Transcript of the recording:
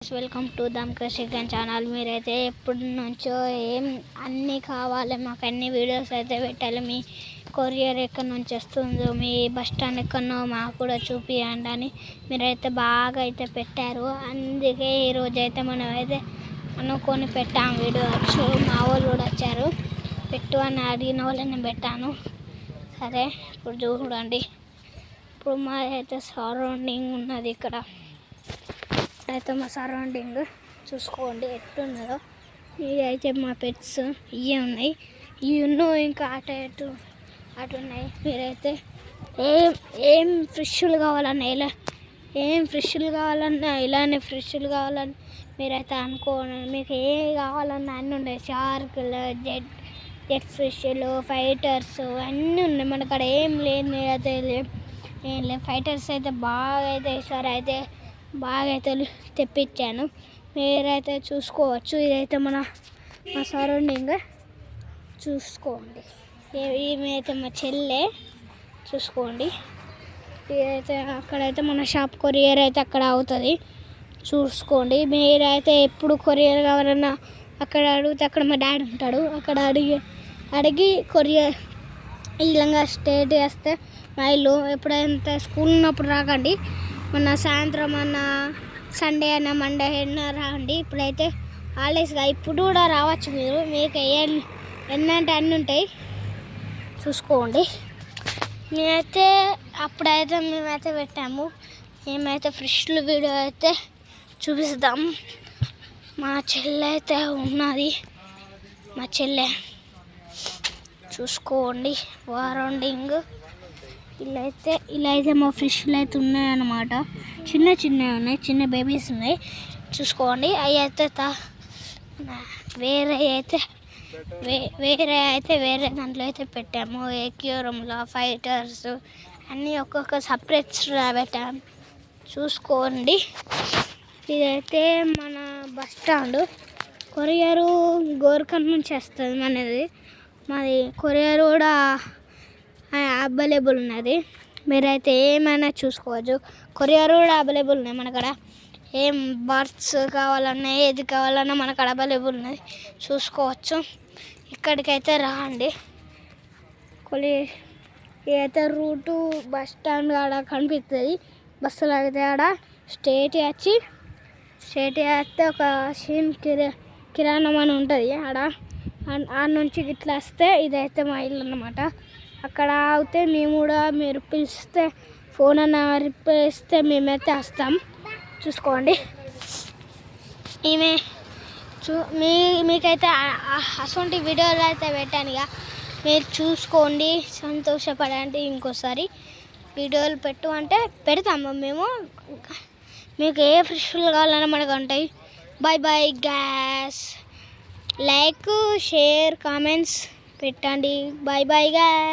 Welcome to దమ్క chicken channel. మీరైతే ఎప్పటి నుంచో అన్నీ కావాలి, మాకు అన్ని వీడియోస్ అయితే పెట్టాలి, మీ కొరియర్ ఎక్కడి నుంచి వస్తుందో, మీ బస్ స్టాండ్ ఎక్కడనో మాకు కూడా చూపియండి అని మీరైతే బాగా అయితే పెట్టారు. అందుకే ఈరోజు అయితే మనం అయితే అనుకొని పెట్టాము వీడియోస్. మా వాళ్ళు కూడా వచ్చారు, పెట్టు అని అడిగిన వాళ్ళని నేను పెట్టాను. సరే ఇప్పుడు చూడండి, ఇప్పుడు మా అయితే సరౌండింగ్ ఉన్నది ఇక్కడ అయితే మా సరౌండింగ్ చూసుకోండి ఎట్లున్నదో. ఇవి అయితే మా పెట్స్ ఇవే ఉన్నాయి, ఇవి ఇంకా అటు ఉన్నాయి. మీరైతే ఏం ఫ్రెష్లు కావాలన్నా ఇలానే ఫ్రెష్లు కావాలని మీరైతే అనుకోండి. మీకు ఏ కావాలన్నా అన్నీ ఉన్నాయి. షార్కులు, జెట్ ఫిష్లు, ఫైటర్స్ అన్నీ ఉన్నాయి. మన కాడ ఏం లేదు. మీరైతే ఏం లేదు. ఫైటర్స్ అయితే బాగా అయితే ఈసారి అయితే బాగా అయితే తెప్పించాను, మీరైతే చూసుకోవచ్చు. ఇదైతే మా సరౌండింగ్ చూసుకోండి. ఇవైతే మా చెల్లె చూసుకోండి. ఇదైతే అక్కడైతే మన షాప్ కొరియర్ అయితే అక్కడ అవుతుంది చూసుకోండి. మీరైతే ఎప్పుడు కొరియర్ కావాలన్నా అక్కడ అడిగితే, అక్కడ మా డాడీ ఉంటాడు, అక్కడ అడిగి కొరియర్ ఇలాగా స్టేట్ చేస్తే మా ఇల్లు. ఎప్పుడైతే స్కూల్ ఉన్నప్పుడు రాకండి, మొన్న సాయంత్రం అన్న సండే అన్న మండే అయినా రాండి. ఇప్పుడైతే హాలిడేస్గా ఇప్పుడు కూడా రావచ్చు మీరు. మీకు ఎన్నంటే అన్నీ ఉంటాయి చూసుకోండి. మేమైతే అప్పుడైతే మేమైతే పెట్టాము. మేమైతే ఫ్రెష్లు వీడియో అయితే చూపిస్తాం. మా చెల్లె అయితే ఉన్నది, మా చెల్లె చూసుకోండి. సరౌండింగ్ ఇలా అయితే మా ఫిష్లు అయితే ఉన్నాయన్నమాట. చిన్నవి ఉన్నాయి, చిన్న బేబీస్ ఉన్నాయి చూసుకోండి. అవి అయితే వేరే దాంట్లో అయితే పెట్టాము. ఎక్యూరంలో ఫైటర్స్ అన్నీ ఒక్కొక్క సపరేట్ పెట్టాము చూసుకోండి. ఇదైతే మన బస్ స్టాండ్. కొరియరు గోర్ఖండ్ నుంచి వస్తుంది మనది. మాది కొరియర్ కూడా అవైలబుల్ ఉన్నది, మీరైతే ఏమైనా చూసుకోవచ్చు. కొరియర్ కూడా అవైలబుల్ ఉన్నాయి మన కాడ. ఏం బర్డ్స్ కావాలన్నా ఏది కావాలన్నా మన కాడ అవైలబుల్ ఉన్నది చూసుకోవచ్చు. ఇక్కడికైతే రాండి. ఇదైతే రూటు బస్ స్టాండ్ ఆడ కనిపిస్తుంది. బస్సులు అయితే ఆడ స్ట్రేట్ వేస్తే ఒక కిరాణం అని ఉంటుంది ఆడ నుంచి ఇట్లా వస్తే ఇదైతే మా ఇల్లు అన్నమాట. అక్కడ ఆగితే మేము కూడా మీరు పిలిస్తే ఫోన్ అన్న రిప్లేస్తే మేమైతే వస్తాం చూసుకోండి. మీకైతే అసొంటి వీడియోలు అయితే పెట్టాను, ఇక మీరు చూసుకోండి, సంతోషపడండి. ఇంకోసారి వీడియోలు పెట్టు అంటే పెడతాము మేము. మీకు ఏ ఫ్రెష్లు కావాలన్నా మనకు ఉంటాయి. Bye guys, like, share, comments పెట్టండి. Bye gas.